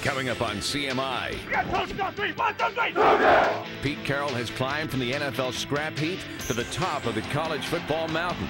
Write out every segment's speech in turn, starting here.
Coming up on CMI. Pete Carroll has climbed from the NFL scrap heap to the top of the college football mountain.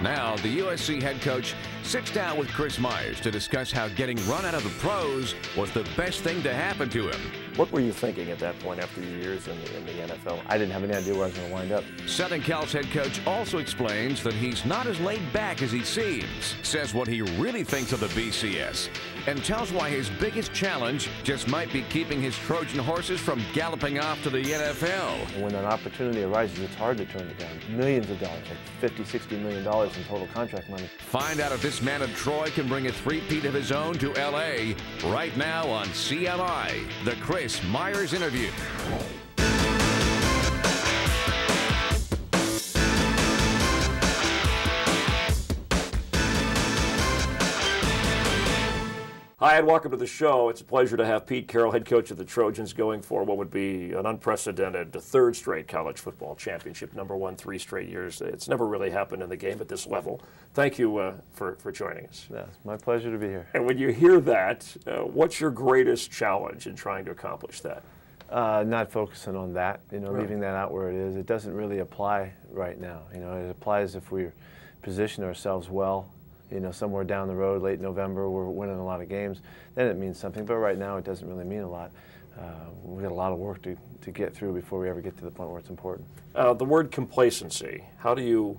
Now, the USC head coach sits down with Chris Myers to discuss how getting run out of the pros was the best thing to happen to him. What were you thinking at that point after your years in the NFL? I didn't have any idea where I was going to wind up. Southern Cal's head coach also explains that he's not as laid back as he seems, says what he really thinks of the BCS, and tells why his biggest challenge just might be keeping his Trojan horses from galloping off to the NFL. When an opportunity arises, it's hard to turn it down. Millions of dollars, like $50, $60 million in total contract money. Find out if this man of Troy can bring a three-peat of his own to L.A. right now on CMI, the Chris Myers interview. Hi, and welcome to the show. It's a pleasure to have Pete Carroll, head coach of the Trojans, going for what would be an unprecedented third straight college football championship, #1 3 straight years. It's never really happened in the game at this level. Thank you for joining us. Yeah, it's my pleasure to be here. And when you hear that, what's your greatest challenge in trying to accomplish that? Not focusing on that, Right. leaving that out where it is. It doesn't really apply right now. It applies if we position ourselves well. Somewhere down the road, late November, we're winning a lot of games, then it means something. But right now, it doesn't really mean a lot. We've got a lot of work to get through before we ever get to the point where it's important. The word complacency, how do you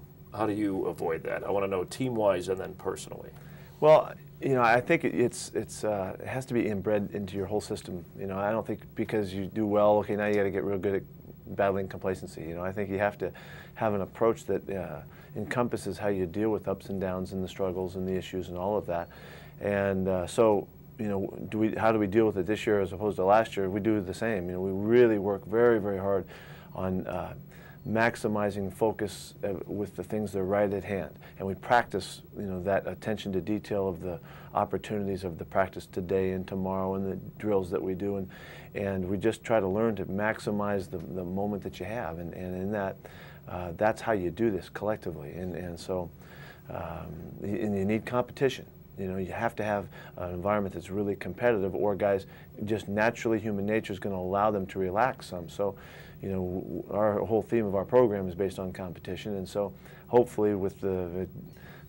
avoid that? I want to know team-wise and then personally. Well, I think it has to be inbred into your whole system. I don't think because you do well, okay, now you got to get real good at battling complacency. I think you have to have an approach that encompasses how you deal with ups and downs and the struggles and the issues and all of that. And so, how do we deal with it this year as opposed to last year? We do the same. We really work very, very hard on maximizing focus with the things that are right at hand, and we practice that attention to detail of the opportunities of the practice today and tomorrow and the drills that we do, and we just try to learn to maximize the moment that you have, and in that that's how you do this collectively, and so and you need competition. You have to have an environment that's really competitive, or guys, just naturally human nature is going to allow them to relax some. So, our whole theme of our program is based on competition, and so hopefully with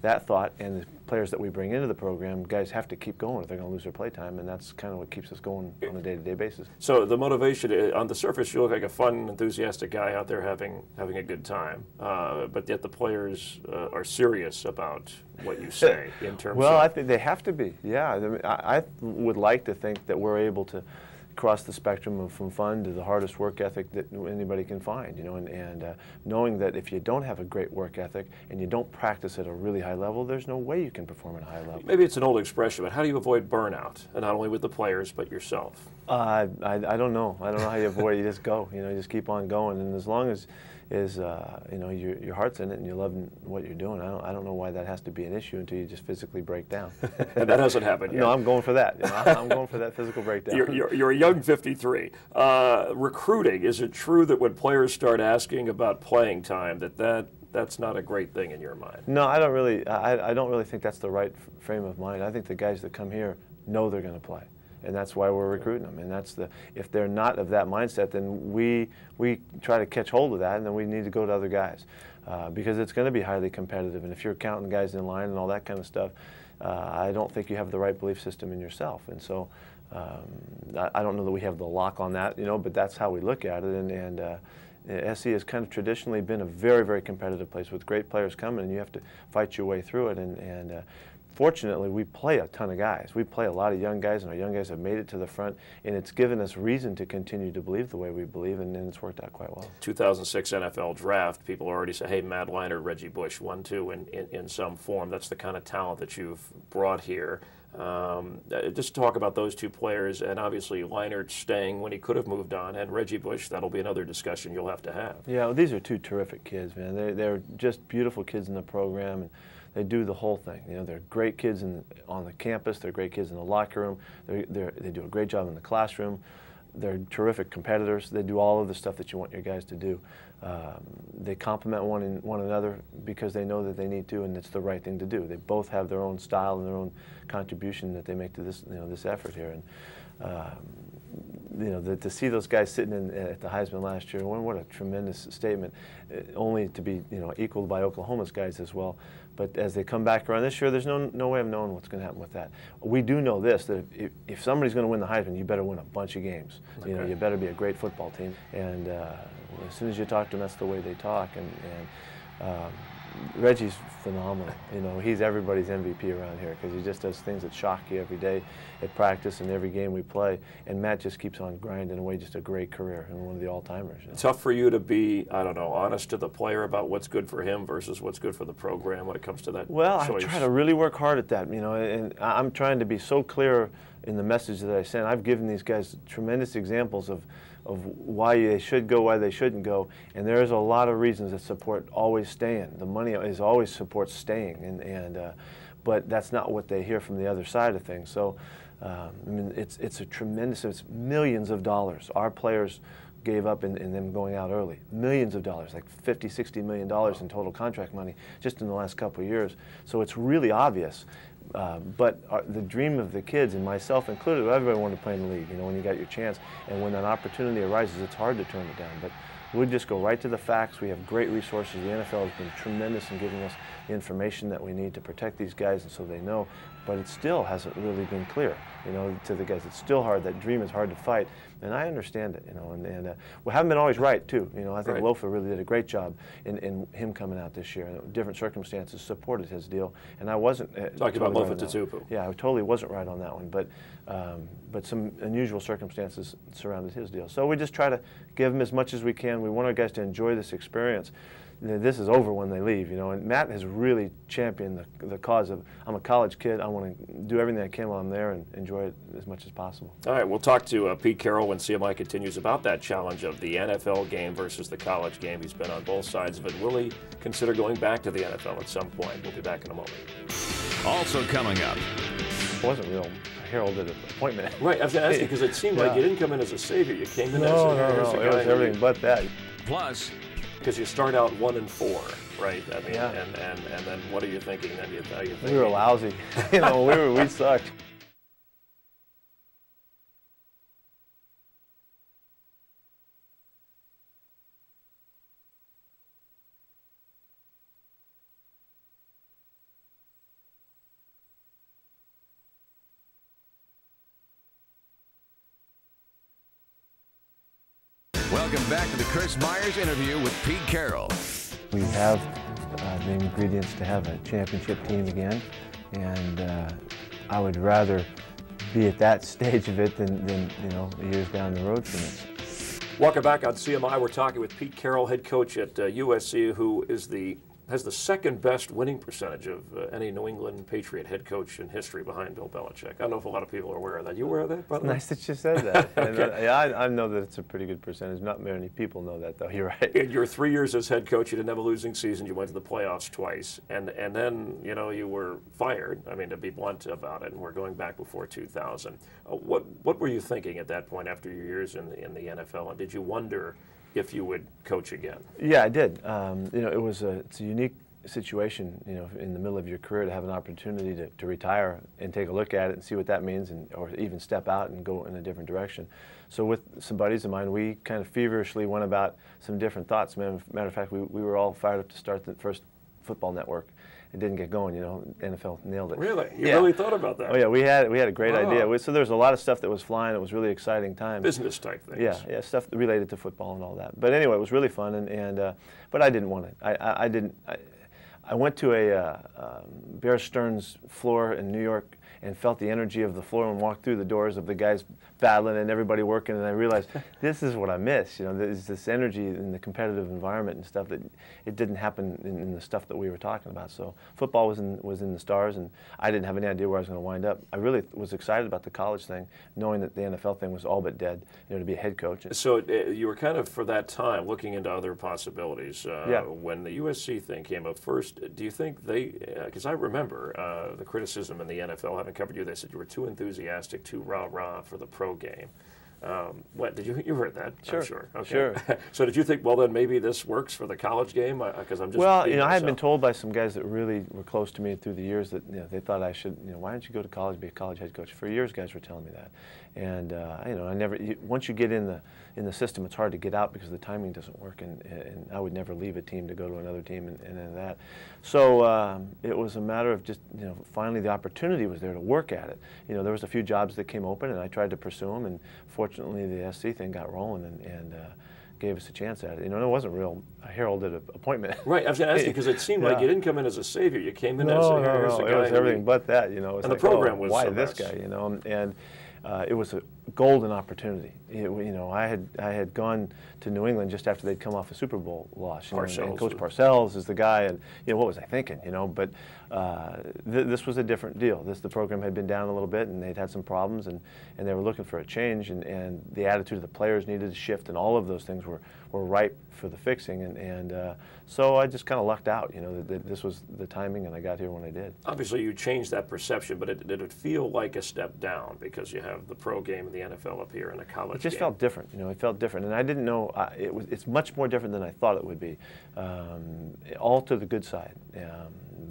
that thought and the players that we bring into the program, guys have to keep going if they're going to lose their play time, and that's kind of what keeps us going on a day-to-day basis. So the motivation, on the surface, you look like a fun, enthusiastic guy out there having a good time, but yet the players are serious about what you say in terms well, of... I think they have to be, yeah. I would like to think that we're able to cross the spectrum from fun to the hardest work ethic that anybody can find, and knowing that if you don't have a great work ethic and you don't practice at a really high level, there's no way you can perform at a high level. Maybe it's an old expression, but how do you avoid burnout, and not only with the players but yourself? I don't know. I don't know how you avoid it. You just go. You just keep on going, and as long as your heart's in it and you love what you're doing, I don't know why that has to be an issue until you just physically break down. And that hasn't happened yet. No, I'm going for that. I'm going for that physical breakdown. You're a young 53. Recruiting, is it true that when players start asking about playing time, that's not a great thing in your mind? No, I don't really. I don't really think that's the right frame of mind. I think the guys that come here know they're going to play, and that's why we're recruiting them. And if they're not of that mindset, then we try to catch hold of that, and then we need to go to other guys because it's going to be highly competitive. And if you're counting guys in line and all that kind of stuff, I don't think you have the right belief system in yourself. And so I don't know that we have the lock on that, but that's how we look at it. And SC has kind of traditionally been a very, very competitive place with great players coming, and you have to fight your way through it. And fortunately, we play a ton of guys. We play a lot of young guys, and our young guys have made it to the front, and it's given us reason to continue to believe the way we believe, and it's worked out quite well. 2006 NFL draft, people already say, hey, Matt Leinart, Reggie Bush, 1-2 in some form. That's the kind of talent that you've brought here. Just talk about those two players, and obviously Leinart staying when he could have moved on, and Reggie Bush, that'll be another discussion you'll have to have. Yeah, well, these are two terrific kids, man. They're just beautiful kids in the program, and they do the whole thing. They're great kids on the campus. They're great kids in the locker room. They do a great job in the classroom. They're terrific competitors. They do all of the stuff that you want your guys to do. They complement one another because they know that they need to, and it's the right thing to do. They both have their own style and their own contribution that they make to this, this effort here. And you know, to see those guys sitting at the Heisman last year, what a tremendous statement, only to be, you know, equaled by Oklahoma's guys as well. But as they come back around this year, there's no way of knowing what's going to happen with that. We do know this, that if somebody's going to win the Heisman, you better win a bunch of games. Okay. You know, you better be a great football team. And as soon as you talk to them, that's the way they talk. And Reggie's phenomenal. You know, he's everybody's MVP around here because he just does things that shock you every day at practice and every game we play. And Matt just keeps on grinding away, just a great career and one of the all-timers. You know? Tough for you to be, I don't know, honest to the player about what's good for him versus what's good for the program when it comes to that choice. I try to really work hard at that, you know, and I'm trying to be so clear in the message that I send. I've given these guys tremendous examples of why they should go, why they shouldn't go, and there's a lot of reasons that support always staying. The money is always supports staying, but that's not what they hear from the other side of things. So, I mean, it's a tremendous, it's millions of dollars. Our players gave up in them going out early. Millions of dollars, like $50, $60 million in total contract money just in the last couple of years. So it's really obvious. But the dream of the kids, and myself included, everybody wanted to play in the league, you know, when you got your chance. And when that opportunity arises, it's hard to turn it down. But we'll just go right to the facts. We have great resources. The NFL has been tremendous in giving us the information that we need to protect these guys, and so they know. But it still hasn't really been clear, you know, to the guys. It's still hard. That dream is hard to fight, and I understand it, you know. And we haven't been always right, too. You know, I think right. Lofa really did a great job in him coming out this year. Different circumstances supported his deal, and I wasn't. Talking about Lofa Tatupu. Yeah, I totally wasn't right on that one, but some unusual circumstances surrounded his deal. So we just try to give him as much as we can. We want our guys to enjoy this experience. This is over when they leave, you know, and Matt has really championed the cause of, I'm a college kid, I want to do everything I can while I'm there and enjoy it as much as possible. All right, we'll talk to Pete Carroll when CMI continues about that challenge of the NFL game versus the college game. He's been on both sides of it. Will he consider going back to the NFL at some point? We'll be back in a moment. Also coming up. It wasn't real heralded appointment. Right, I was going to ask you because it seemed like you didn't come in as a savior. You came in as a guy. It was everything but that. Plus, because you start out 1-4, right? I mean, yeah. and then what are you thinking? Then are you thinking? We were lousy. You know, we sucked. welcome back to the Chris Myers interview with Pete Carroll. We have the ingredients to have a championship team again, and I would rather be at that stage of it than you know, years down the road from it. Welcome back on CMI. We're talking with Pete Carroll, head coach at USC, who has the second best winning percentage of any New England Patriot head coach in history behind Bill Belichick. I don't know if a lot of people are aware of that. You aware of that, by the way? Nice that you said that. Okay. Yeah, I know that it's a pretty good percentage. Not many people know that, though. You're right. In your 3 years as head coach, you didn't have a losing season. You went to the playoffs twice, and then you know you were fired. I mean, to be blunt about it, and we're going back before 2000. What were you thinking at that point after your years in the NFL, and did you wonder if you would coach again? Yeah, I did. You know, it's a unique situation, you know, in the middle of your career to have an opportunity to retire and take a look at it and see what that means, or even step out and go in a different direction. So with some buddies of mine, we kind of feverishly went about some different thoughts. Matter of fact, we were all fired up to start the first football network. It didn't get going, you know. NFL nailed it. Really? You really thought about that? Oh yeah, we had a great idea. So there was a lot of stuff that was flying. It was really exciting time. Business type things. Yeah, stuff related to football and all that. But anyway, it was really fun, but I didn't want it. I went to a Bear Stearns floor in New York and felt the energy of the floor and walked through the doors of the guys battling and everybody working, and I realized this is what I miss. You know, there's this energy in the competitive environment and stuff that it didn't happen in the stuff that we were talking about. So football was in the stars, and I didn't have any idea where I was going to wind up. I really was excited about the college thing, knowing that the NFL thing was all but dead, you know, to be a head coach. So you were kind of, for that time, looking into other possibilities. When the USC thing came up first, do you think because I remember the criticism in the NFL, having covered you, they said you were too enthusiastic, too rah-rah for the pro game. What did you heard that? Sure, I'm sure. Okay. sure. So did you think, well, then maybe this works for the college game? Because I'm just well, being I had been myself. told by some guys that really were close to me through the years that they thought I should, why don't you go to college, be a college head coach? For years, guys were telling me that, and I never. Once you get in the system, it's hard to get out because the timing doesn't work, and I would never leave a team to go to another team and that. So it was a matter of just finally the opportunity was there to work at it. There was a few jobs that came open, and I tried to pursue them, and fortunately the SC thing got rolling and gave us a chance at it. It wasn't real a heralded appointment. Right, I was going to ask you because it seemed like you didn't come in as a savior. You came in as a guy. It was everything but that. It was and like, the program was why so this nice. guy? And it was a golden opportunity. I had gone to New England just after they'd come off a Super Bowl loss. And Coach Parcells is the guy, and what was I thinking? But this was a different deal. The program had been down a little bit, and they'd had some problems, and they were looking for a change, and the attitude of the players needed to shift, and all of those things were ripe for the fixing, and so I just kind of lucked out. That this was the timing, and I got here when I did. Obviously, you changed that perception, but did it feel like a step down because you have the pro game and the NFL up here and the college? It just game? felt different. It felt different, and I didn't know it's much more different than I thought it would be, all to the good side.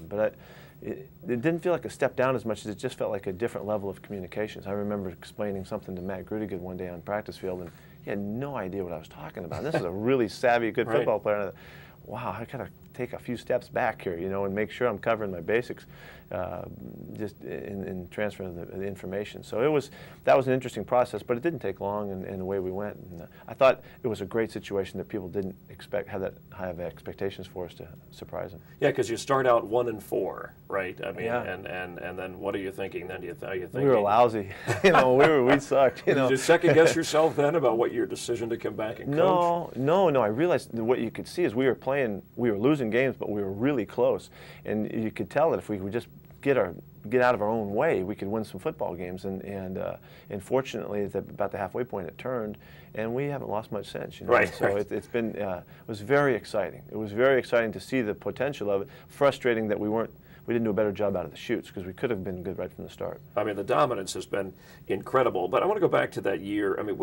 But it didn't feel like a step down as much as it just felt like a different level of communications. I remember explaining something to Matt Grudigood one day on practice field, and he had no idea what I was talking about. And this is a really savvy, good football player. And I thought, wow, I gotta take a few steps back here, and make sure I'm covering my basics, just in transferring the information. So that was an interesting process, but it didn't take long, and away we went. And I thought it was a great situation that people didn't have that high of expectations for us to surprise them. Yeah, because you start out 1-4, right? I mean, yeah. and then what are you thinking then? Are you thinking we were lousy. we sucked. Did you second guess yourself then about what your decision to come back and coach? No. I realized that what you could see is we were losing games, but we were really close, and you could tell that if we would just get out of our own way, we could win some football games. And fortunately, at about the halfway point, it turned, and we haven't lost much since. Right. So it's been it was very exciting. It was very exciting to see the potential of it. Frustrating that we didn't do a better job out of the chutes, because we could have been good right from the start. I mean, the dominance has been incredible. But I want to go back to that year. I mean,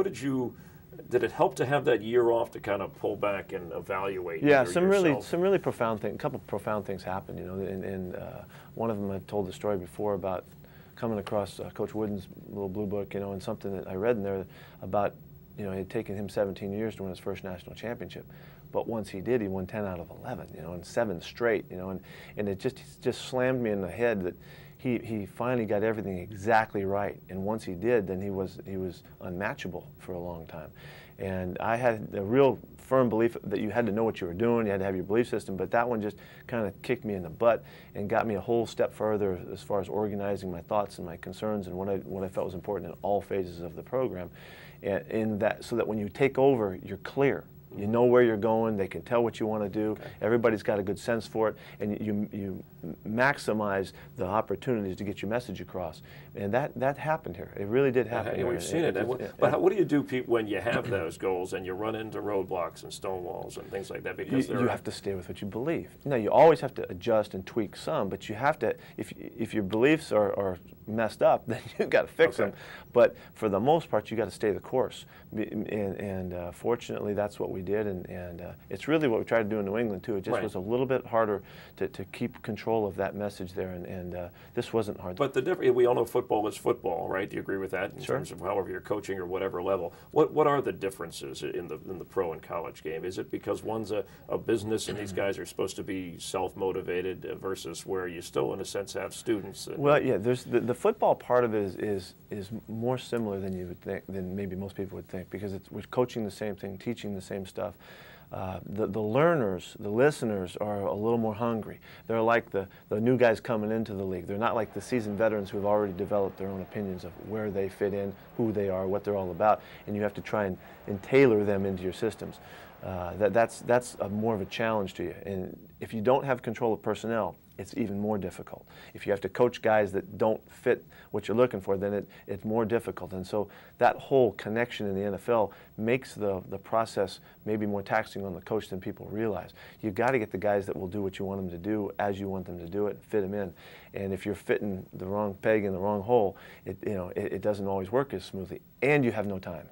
did it help to have that year off to kind of pull back and evaluate? Yeah, some really profound things. A couple of profound things happened. And one of them I've told the story before about coming across Coach Wooden's little blue book, and something that I read in there about, it had taken him 17 years to win his first national championship. But once he did, he won 10 out of 11, and 7 straight, and it just slammed me in the head that he finally got everything exactly right. And once he did, then he was unmatchable for a long time. And I had a real firm belief that you had to know what you were doing, you had to have your belief system, but that one just kind of kicked me in the butt and got me a whole step further as far as organizing my thoughts and my concerns and what I felt was important in all phases of the program. And so that when you take over, you're clear. You know where you're going. They can tell what you want to do. Okay. Everybody's got a good sense for it, and you maximize the opportunities to get your message across. And that happened here. It really did happen. Yeah, we've seen it. But what do you do, Pete, when you have those goals and you run into roadblocks and stone walls and things like that? Because you have to stay with what you believe. Now, you always have to adjust and tweak some, but you have to. If your beliefs are messed up, then you've got to fix them. But for the most part, you got to stay the course. And fortunately, that's what we did, and it's really what we tried to do in New England too. It just was a little bit harder to keep control of that message there, and this wasn't hard. But we all know football is football, right? Do you agree with that in terms of however you're coaching or whatever level? What are the differences in the pro and college game? Is it because one's a business and these guys are supposed to be self-motivated versus where you still, in a sense, have students? Well, yeah, there's the football part of it is more similar than you would think, than maybe most people would think, because we're coaching the same thing, teaching the same stuff. The learners, the listeners are a little more hungry. They're like the new guys coming into the league. They're not like the seasoned veterans who have already developed their own opinions of where they fit in, who they are, what they're all about, and you have to try and tailor them into your systems. That's more of a challenge to you. And if you don't have control of personnel, it's even more difficult. If you have to coach guys that don't fit what you're looking for, then it's more difficult. And so that whole connection in the NFL makes the process maybe more taxing on the coach than people realize. You've got to get the guys that will do what you want them to do as you want them to do it, fit them in. And if you're fitting the wrong peg in the wrong hole, it doesn't always work as smoothly, and you have no time.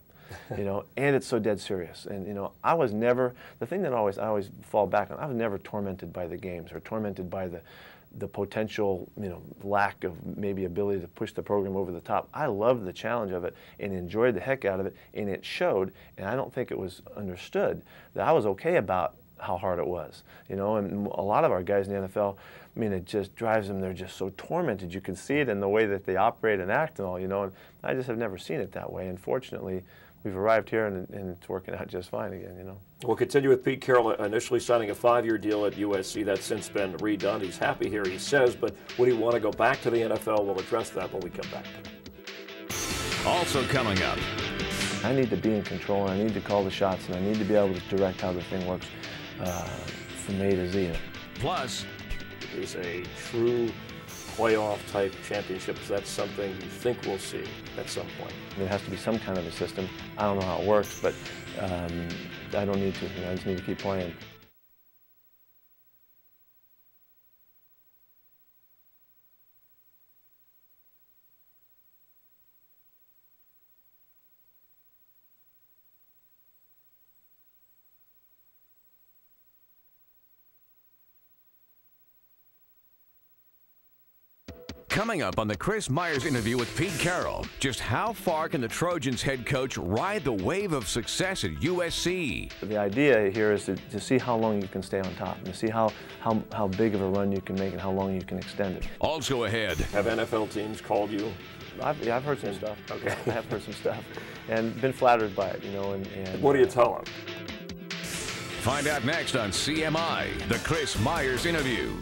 you know, and it's so dead serious. And you know, I was never, the thing that I always fall back on, I was never tormented by the games or tormented by the potential, you know, lack of maybe ability to push the program over the top. I loved the challenge of it and enjoyed the heck out of it, and it showed. And I don't think it was understood that I was okay about how hard it was, you know. And a lot of our guys in the NFL, I mean, it just drives them. They're just so tormented. You can see it in the way that they operate and act and all, you know. And I just have never seen it that way. And fortunately, we've arrived here, and it's working out just fine again, you know. We'll continue with Pete Carroll initially signing a 5-year deal at USC. That's since been redone. He's happy here, he says, but would he want to go back to the NFL? We'll address that when we come back. Also coming up. I need to be in control, and I need to call the shots, and I need to be able to direct how the thing works from A to Z. Plus, is a true playoff-type championship. That's something you think we'll see at some point. There has to be some kind of a system. I don't know how it works, but I don't need to. You know, I just need to keep playing. coming up on the Chris Myers interview with Pete Carroll, just how far can the Trojans head coach ride the wave of success at USC? The idea here is to see how long you can stay on top and to see how big of a run you can make and how long you can extend it. Also ahead. Have NFL teams called you? I've heard some stuff. Okay. I have heard some stuff and been flattered by it, you know. And what do you tell them? Find out next on CMI, the Chris Myers interview.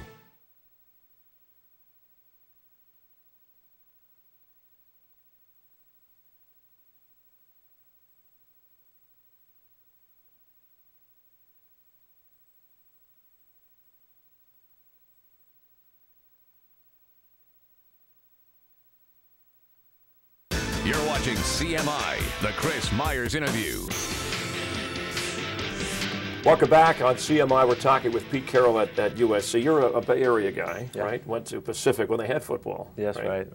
You're watching CMI, the Chris Myers interview. Welcome back on CMI. We're talking with Pete Carroll at USC. You're a Bay Area guy, yeah. right? Went to Pacific when they had football. Yes, right.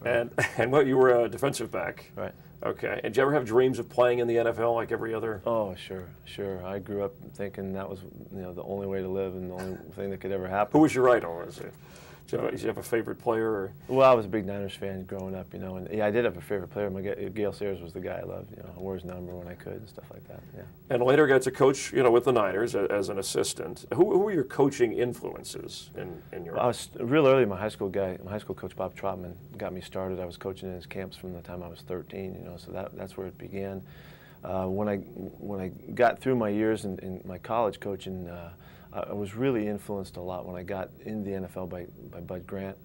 And what, you were a defensive back. Right. Okay. And did you ever have dreams of playing in the NFL like every other? Oh, sure. I grew up thinking that was, you know, the only way to live and the only thing that could ever happen. Who was your idol? Did you have a favorite player? Or? Well, I was a big Niners fan growing up, you know, and yeah, I did have a favorite player. Gale Sayers was the guy I loved. You know, I wore his number when I could and stuff like that. Yeah. And later got to coach, you know, with the Niners as an assistant. Who were your coaching influences in your? I was real early. My high school coach Bob Trotman got me started. I was coaching in his camps from the time I was 13. You know, so that's where it began. When I got through my years in my college coaching. I was really influenced a lot when I got in the NFL by Bud Grant,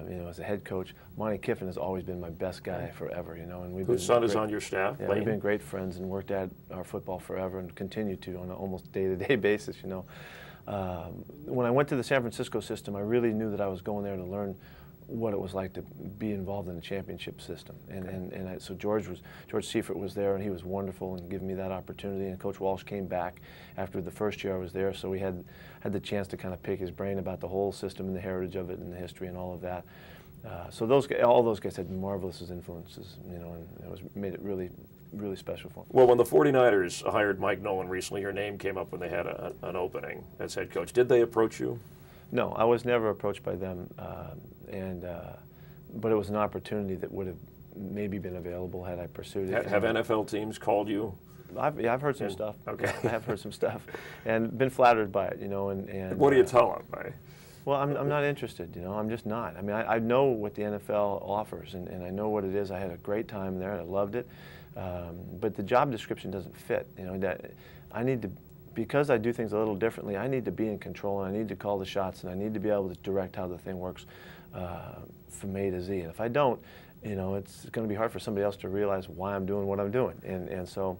you know, as a head coach. Monty Kiffin has always been my best guy forever, you know. And whose son is on your staff? Yeah, we've been great friends and worked at our football forever and continue to on an almost day-to-day basis, you know. When I went to the San Francisco system, I really knew that I was going there to learn what it was like to be involved in the championship system, so George Seifert was there, and he was wonderful in giving me that opportunity. And Coach Walsh came back after the first year I was there, so we had the chance to kind of pick his brain about the whole system and the heritage of it and the history and all of that. So all those guys had marvelous influences, you know, and it made it really special for me. Well, when the 49ers hired Mike Nolan recently, your name came up when they had an opening as head coach. Did they approach you? No, I was never approached by them, but it was an opportunity that would have maybe been available had I pursued it. Have NFL teams called you? I've heard some stuff. Okay. I have heard some stuff, and been flattered by it, you know. And what do you tell them? Well, I'm not interested, you know. I'm just not. I mean, I know what the NFL offers, and I know what it is. I had a great time there, and I loved it, but the job description doesn't fit. You know, that I need to. Because I do things a little differently, I need to be in control, and I need to call the shots, and I need to be able to direct how the thing works from A to Z. And if I don't, you know, it's going to be hard for somebody else to realize why I'm doing what I'm doing. And so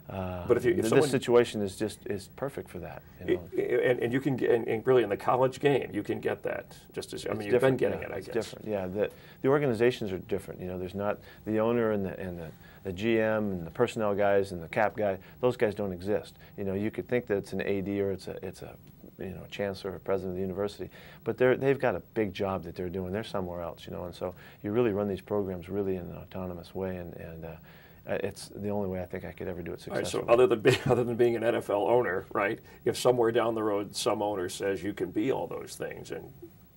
but if this situation is perfect for that. You know? And you can get, and really in the college game, you can get that just as, I mean, you've been getting it, I guess. It's different, yeah. The organizations are different. You know, there's not the owner and the GM and the personnel guys and the cap guy. Those guys don't exist. You know, you could think that it's an AD or it's a you know, chancellor or president of the university, but they've got a big job that they're doing. They're somewhere else, you know, and so you really run these programs really in an autonomous way, it's the only way I think I could ever do it All right, successfully. so other than being an NFL owner, right? If somewhere down the road some owner says you can be all those things, and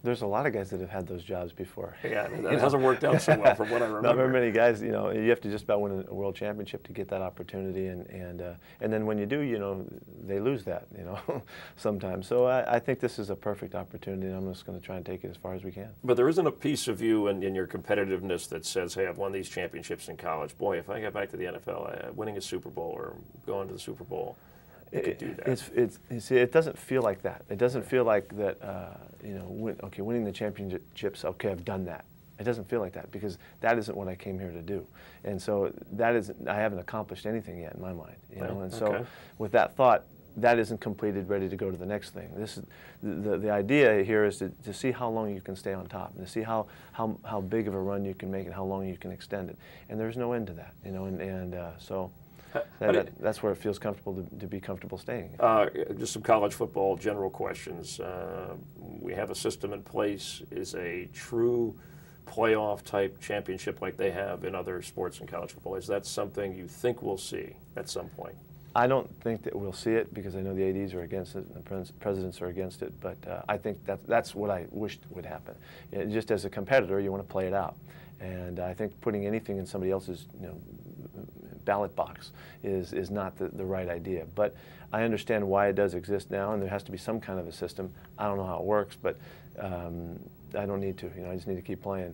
There's a lot of guys that have had those jobs before. yeah, it hasn't worked out so well from what I remember. Not very many guys, you know, you have to just about win a world championship to get that opportunity, and then when you do, you know, they lose that, you know, sometimes. So I think this is a perfect opportunity, and I'm just going to try and take it as far as we can. But there isn't a piece of you in your competitiveness that says, hey, I've won these championships in college. Boy, if I get back to the NFL, winning a Super Bowl or going to the Super Bowl, you could do that. You see, it doesn't feel like that. It doesn't feel like that, you know, winning the championships, okay, I've done that. It doesn't feel like that because that isn't what I came here to do. And so I haven't accomplished anything yet in my mind, you know. And so with that thought, that isn't completed, ready to go to the next thing. This is the idea here is to see how long you can stay on top and to see how big of a run you can make and how long you can extend it. And there's no end to that, you know. So that's where it feels comfortable to be comfortable staying. Just some college football general questions. We have a system in place. Is a true playoff type championship like they have in other sports in college football, is that something you think we'll see at some point? I don't think that we'll see it because I know the ADs are against it and the presidents are against it, but I think that's what I wished would happen. Just as a competitor, you want to play it out. And I think putting anything in somebody else's, you know, ballot box is not the right idea. But I understand why it does exist now, and there has to be some kind of a system. I don't know how it works, but I don't need to. You know, I just need to keep playing.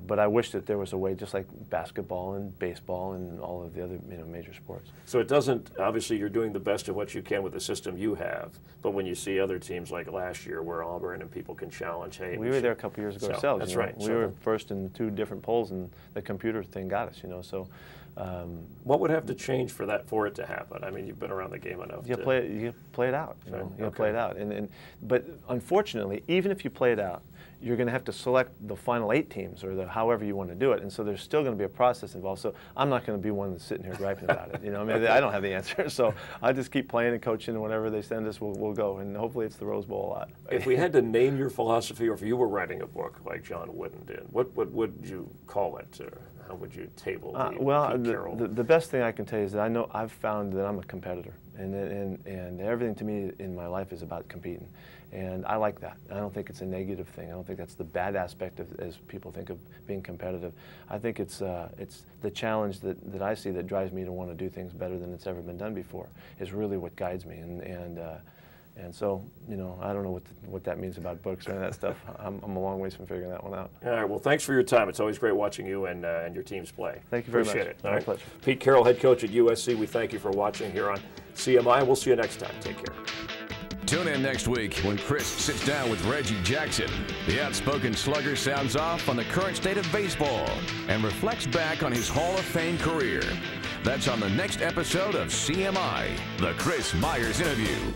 But I wish that there was a way, just like basketball and baseball and all of the other, you know, major sports. So it doesn't. Obviously, you're doing the best of what you can with the system you have. But when you see other teams like last year, where Auburn and people can challenge, hey, we were there a couple years ago ourselves. That's you know? right. We were first in 2 different polls, and the computer thing got us. You know, so. What would have to change for it to happen? I mean, you've been around the game enough. You play it out. You know, you play it out. But unfortunately, even if you play it out, you're going to have to select the final 8 teams or however you want to do it, and so there's still going to be a process involved. So I'm not going to be one that's sitting here griping about it. You know, I mean, I don't have the answer. So I just keep playing and coaching, and whenever they send us, we'll go, and hopefully it's the Rose Bowl a lot. If we had to name your philosophy, or if you were writing a book like John Wooden did, what would you call it? How would you table Pete Carroll? The best thing I can tell you is that I've found that I'm a competitor, and everything to me in my life is about competing, and I like that. I don't think it's a negative thing. I don't think that's the bad aspect as people think of being competitive. I think it's the challenge that I see that drives me to want to do things better than it's ever been done before is really what guides me, and so, you know, I don't know what that means about books or any of that stuff. I'm a long ways from figuring that one out. All right, well, thanks for your time. It's always great watching you and your teams play. Thank you very much. Appreciate it. My pleasure. Pete Carroll, head coach at USC, we thank you for watching here on CMI. We'll see you next time. Take care. Tune in next week when Chris sits down with Reggie Jackson. The outspoken slugger sounds off on the current state of baseball and reflects back on his Hall of Fame career. That's on the next episode of CMI, The Chris Myers Interview.